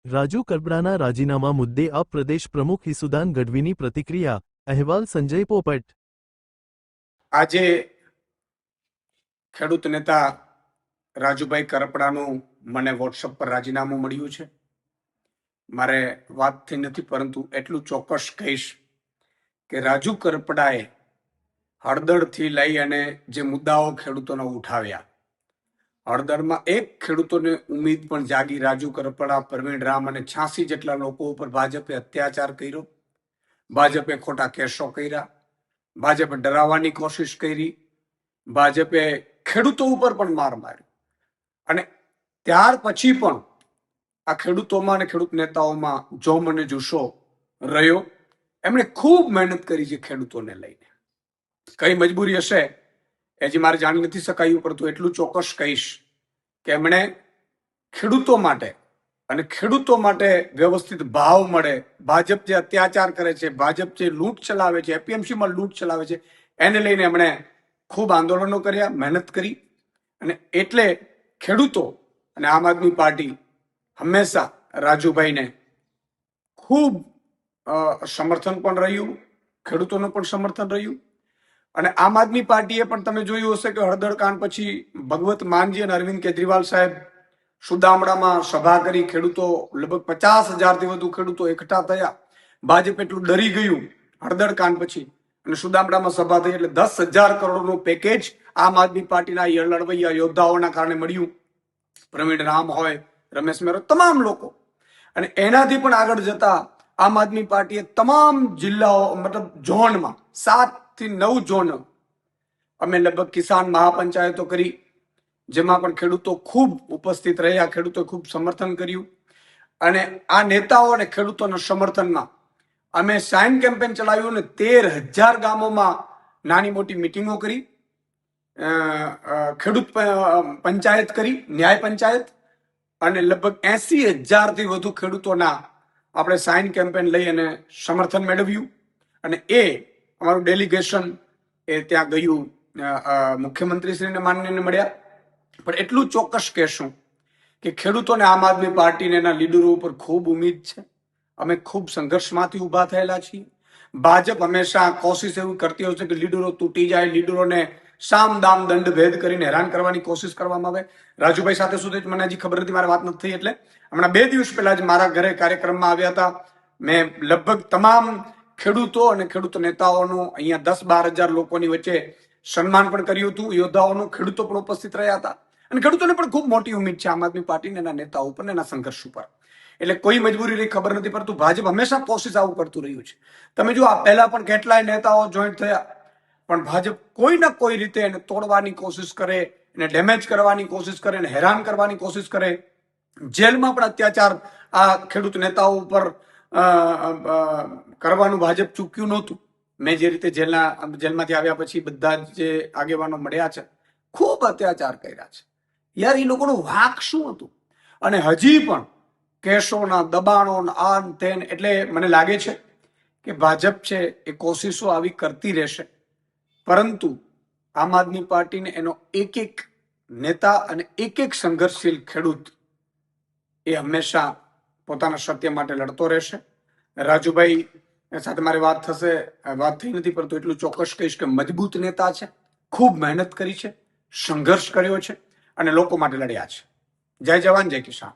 રાજુ કરબડાના રાજીનામા મુદ્દે આપ પ્રદેશ પ્રમુખ ઈસુદાન ગઢવીની પ્રતિક્રિયા. અહેવાલ સંજય પોપટ. આજે ખેડૂત નેતા રાજુભાઈ કરપડાનું મને વોટ્સઅપ પર રાજીનામું મળ્યું છે. મારે વાતથી નથી, પરંતુ એટલું ચોક્કસ કહીશ કે રાજુ કરપડાએ હળદરથી લઈ અને જે મુદ્દાઓ ખેડૂતોને ઉઠાવ્યા, હળદરમાં એક ખેડૂતોને ઉમ્મીદ પણ જાગી. રાજુ કરપડા, પ્રવીણ રામ અને 86 જેટલા લોકો ઉપર ભાજપે અત્યાચાર કર્યો, ભાજપે ખોટા કેસો કર્યા, ભાજપે ડરાવવાની કોશિશ કરી, ભાજપે ખેડૂતો ઉપર પણ માર માર્યો. અને ત્યાર પછી પણ આ ખેડૂતોમાં અને ખેડૂત નેતાઓમાં જોમ અને જુસ્સો રહ્યો. એમણે ખૂબ મહેનત કરી છે ખેડૂતોને લઈને. કઈ મજબૂરી હશે એ હજી મારે જાણી નથી શકાયું, પરંતુ એટલું ચોક્કસ કહીશ કે એમણે ખેડૂતો માટે અને ખેડૂતો માટે વ્યવસ્થિત ભાવ મળે, ભાજપ જે અત્યાચાર કરે છે, ભાજપ જે લૂંટ ચલાવે છે, એપીએમસીમાં લૂંટ ચલાવે છે, એને લઈને એમણે ખૂબ આંદોલનો કર્યા, મહેનત કરી. અને એટલે ખેડૂતો અને આમ આદમી પાર્ટી હંમેશા રાજુભાઈને ખૂબ સમર્થન પણ રહ્યું, ખેડૂતોનું પણ સમર્થન રહ્યું. અને આમ આદમી પાર્ટીએ પણ તમે જોયું હશે કે હળદર કાંડ પછી ભગવત માનજી અને અરવિંદ કેજરીવાલ સાહેબ સુદામડામાં સભા કરી. ખેડૂતો લગભગ 50,000થી વધુ ખેડૂતો એકઠા થયા. ભાજપ એટલું ડરી ગયું હળદર કાંડ પછી અને સુદામડામાં સભા થઈ, એટલે 10,000 કરોડનું પેકેજ આમ આદમી પાર્ટીના લડવૈયા યોદ્ધાઓના કારણે મળ્યું. પ્રવીણ રામ હોય, રમેશ મેરો, તમામ લોકો. અને એનાથી પણ આગળ જતા આમ આદમી પાર્ટીએ તમામ જિલ્લાઓ, મતલબ ઝોનમાં 7 થી 9 ઝોન અમે લગભગ કિસાન મહાપંચાયતો કરી, જેમાં પણ ખેડૂતો ખૂબ ઉપસ્થિત રહ્યા, ખેડૂતો ખૂબ સમર્થન કર્યું. અને આ નેતાઓ અને ખેડૂતોના સમર્થનમાં અમે સાઇન કેમ્પેન ચલાવ્યું અને 13,000 ગામોમાં નાની મોટી મિટિંગો કરી, ખેડૂત પંચાયત કરી, ન્યાય પંચાયત, અને લગભગ 80,000થી વધુ ખેડૂતોના આપણે સાઇન કેમ્પેન લઈ અને સમર્થન મેળવ્યું. અને એ અમારું ડેલિગેશન એ ત્યાં ગયું, મુખ્યમંત્રીશ્રીને માનનીયને મળ્યા. પણ એટલું ચોક્કસ કહેશું કે ખેડૂતોને આમ આદમી પાર્ટીને એના લીડરો ઉપર ખૂબ ઉમ્મીદ છે. અમે ખૂબ સંઘર્ષમાંથી ઊભા થયેલા છીએ. ભાજપ હંમેશા કોશિશ એવી કરતી હોય છે કે લીડરો તૂટી જાય, લીડરોને સામ દામ દંડ ભેદ કરીને હેરાન કરવાની કોશિશ કરવામાં આવે. રાજુભાઈ સાથે સુધી મને હજી ખબર નથી, મારી વાત નથી થઈ. એટલે હમણાં 2 દિવસ પહેલા જ મારા ઘરે કાર્યક્રમમાં આવ્યા હતા. મેં લગભગ તમામ ખેડૂતો અને ખેડૂત નેતાઓનું અહીંયા 10-12 હજાર લોકોની વચ્ચે સન્માન પણ કર્યું હતું, યોદ્ધાઓનું. ખેડૂતો પણ ઉપસ્થિત રહ્યા હતા. અને ખેડૂતોને પણ ખૂબ મોટી ઉમ્મીદ છે આમ આદમી પાર્ટીને, એના નેતાઓ ઉપર, એના સંઘર્ષ ઉપર. એટલે કોઈ મજબૂરી રહી ખબર નથી, પરંતુ ભાજપ હંમેશા કોશિશ આવું કરતું રહ્યું છે. તમે જો આ પહેલા પણ કેટલાય નેતાઓ જોઈન્ટ થયા, પણ ભાજપ કોઈ ના કોઈ રીતે એને તોડવાની કોશિશ કરે, એને ડેમેજ કરવાની કોશિશ કરે, એને હેરાન કરવાની કોશિશ કરે. જેલમાં પણ અત્યાચાર આ ખેડૂત નેતાઓ ઉપર કરવાનું ભાજપ ચૂક્યું નહોતું. મેં જે રીતે જેલમાંથી આવ્યા પછી બધા જે આગેવાનો મળ્યા છે, ખૂબ અત્યાચાર કર્યા છે. યાર, એ લોકોનો વાંક શું હતું? અને હજી પણ કેસોના દબાણો આન તેન. એટલે મને લાગે છે કે ભાજપ છે એ કોશિશો આવી કરતી રહેશે, પરંતુ આમ આદમી પાર્ટીને એનો એક એક નેતા અને એક એક સંઘર્ષશીલ ખેડૂત એ હંમેશા પોતાના સત્ય માટે લડતો રહેશે. રાજુભાઈ સાથે મારી વાત થઈ નથી, પરંતુ એટલું ચોક્કસ કહીશ કે મજબૂત નેતા છે, ખૂબ મહેનત કરી છે, સંઘર્ષ કર્યો છે અને લોકો માટે લડ્યા છે. જય જવાન, જય કિસાન.